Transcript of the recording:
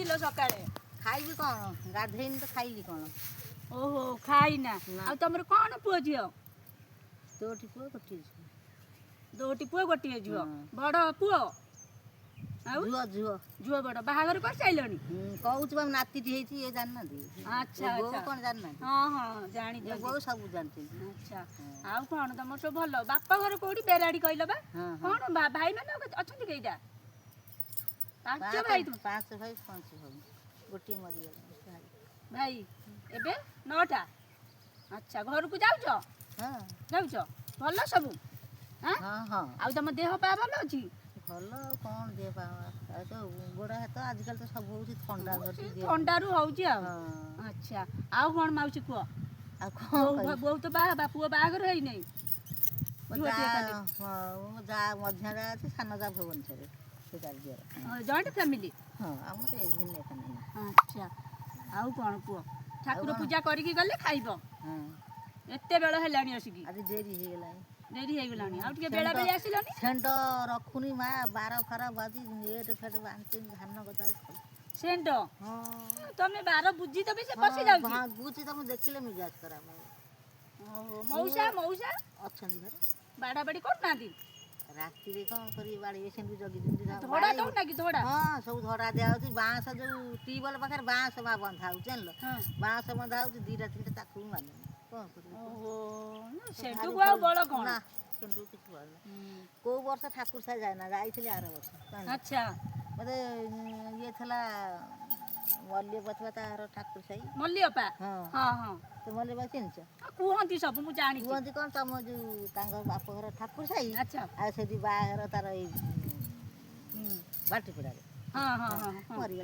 ଖାଇଥିଲ ସକାଳେ? ଖାଇବି କ'ଣ ଗାଧେଇନି ତ ଖାଇଲି କ'ଣ? ଓହୋ ଖାଇନା। ଆଉ ତମର କ'ଣ ପୁଅ ଝିଅ? ତୋଠି ପୁଅ ଗୋଟିଏ ଝିଅ। ଦୁଇଟି ପୁଅ ଗୋଟିଏ ଝିଅ। ହଁ। ବଡ଼ ପୁଅ? ଆଉ ଝୁଅ ଝୁଅ ଝୁଅ ବଡ଼। ବାହାଘର କରିସାରିଲଣି? କହୁଛୁ ବା ନାତିଟି ହେଇଛି ଏ ଜାଣିନାହାନ୍ତି? ଆଚ୍ଛା ବୋଉ ଆଚ୍ଛା। କ'ଣ ଜାଣିନାହାନ୍ତି? ହଁ ହଁ ଏ ଜାଣିଛନ୍ତି। ବୋଉ ସବୁ ଜାଣିଛନ୍ତି। ଆଚ୍ଛା ଆଉ କ'ଣ ତମର ସବୁ ଭଲ? ବାପ ଘର କୋଉଠି? ବେରାଡି କହିଲ ବା? ହଁ ହଁ। କ'ଣ ଭାଇମାନେ ଅଛନ୍ତି କେଇଟା? ପାଞ୍ଚ ଭାଇ ତୁମ? 5 ଭାଇ 5 ଭାଇ ଗୋଟିଏ ମରିଗଲା ଭାଇ ଏବେ 9ଟା। ଆଚ୍ଛା ଘରକୁ ଯାଉଛ? ହଁ ଯାଉଛ? ଭଲ ସବୁ? ହଁ ହଁ। ଆଉ ତମ ଦେହ ପା ଭଲ ଅଛି? ଭଲ ଆଉ କ'ଣ ଦେହ ପା ଆଉ ତ ଗୋଡ଼ ହାତ ଆଜିକାଲି ତ ସବୁ ହେଉଛି ଥଣ୍ଡା ଧରିଛି ଦେହ। ଥଣ୍ଡାରୁ ହଉଛି ଆଉ। ହଁ। ଆଚ୍ଛା ଆଉ କ'ଣ ମାଉସୀ କୁହ? ଆଉ କ'ଣ ବୋଉ ତ ବାହା ପୁଅ ବାହାଘର ହେଇନାହିଁ? ମୋ ଯା ମଝିଆ ଯା ଅଛି, ସାନ ଯା ଭୁବନେଶ୍ୱରରେ। ସେ ତାର ଝିଅ। Joint family? ହଁ ଆମର ଏ ଭିନ୍ନ ଫ୍ୟାମିଲି। ଆଚ୍ଛା ଆଉ କ'ଣ କୁହ? ଠାକୁର ପୂଜା କରିକି ଗଲେ ଖାଇବ? ହଁ ଏତେ ବେଳ ହେଲାଣି ଆସିକି? ଆଜି ଡେରି ହେଇଗଲାଣି। ଡେରି ହେଇଗଲାଣି। ଆଉ ଟିକେ ବେଳା ବେଳି ଆସିଲନି? ଷେଣ୍ଢ ରଖୁନି ମା, ବାର ଫାର ବାଜି ଏଟ ଫେଟ ବାଞ୍ଚି ଧାନ ଗଦା। ଷେଣ୍ଢ? ହଁ ତମେ ବାର ବୁଝି ତମେ ସେ ପଶି ଯାଉଛି? ହଁ ବୁଝି ତମେ ଦେଖିଲେ ମିଜାଜ ଖରାପ ହବ। ଓହୋ ମଉସା ମଉସା ଅଛନ୍ତି ଘରେ। ବାଡ଼ା ବାଡ଼ି କରୁନାହାନ୍ତି? ରାତିରେ କ'ଣ କରିବେ, ବାଡ଼ିବେ ସେମିତି ଜଗିଛନ୍ତି। ଧଡ଼ା ଦଉନା କି ଧଡ଼ା? ହଁ ସବୁ ଧଡ଼ା ଦିଆହେଉଛି। ବାଉଁଶ ଯୋଉ ଟ୍ୟୁବୱେଲ୍ ପାଖରେ ବାଉଁଶ ମା ବନ୍ଧା ହେଉଛି ଜାଣିଲ। ହଁ। ବାଉଁଶ ବନ୍ଧା ହେଉଛି 2ଟା 3ଟା, ତାକୁ ବି ମାନିନି। କ'ଣ କରିବି? ଓହୋ ସେଠୁକୁ ଆଉ ବଳ କ'ଣ? ନା କିନ୍ତୁ କିଛି ବଳ ନାହିଁ। କୋଉ ବର୍ଷ ଠାକୁର ସାହି ଯାଏନା, ଯାଇଥିଲି ଆର ବର୍ଷ। ଆଚ୍ଛା ମୋତେ ଇଏ ଥିଲା ମଲ୍ଲିପତିବା ତାର ଠାକୁର ସାହି। ମଲ୍ଲିଅପା? ହଁ ହଁ ହଁ। ତ ମଲ୍ଲିପା ଚିହ୍ନିଛ? କୁହନ୍ତି ସବୁ ମୁଁ ଜାଣିଛି। କୁହନ୍ତି କ'ଣ ତମ ଯୋଉ ତାଙ୍କ ବାପ ଘର ଠାକୁର ସାହି, ଆଚ୍ଛା ଆଉ ସେଠି ବାହାଘର ତାର ଏଇ ବାଟିପଡ଼ାରେ ହଁ ହଁ ହଁ ହଁ। ମରିଗଲା।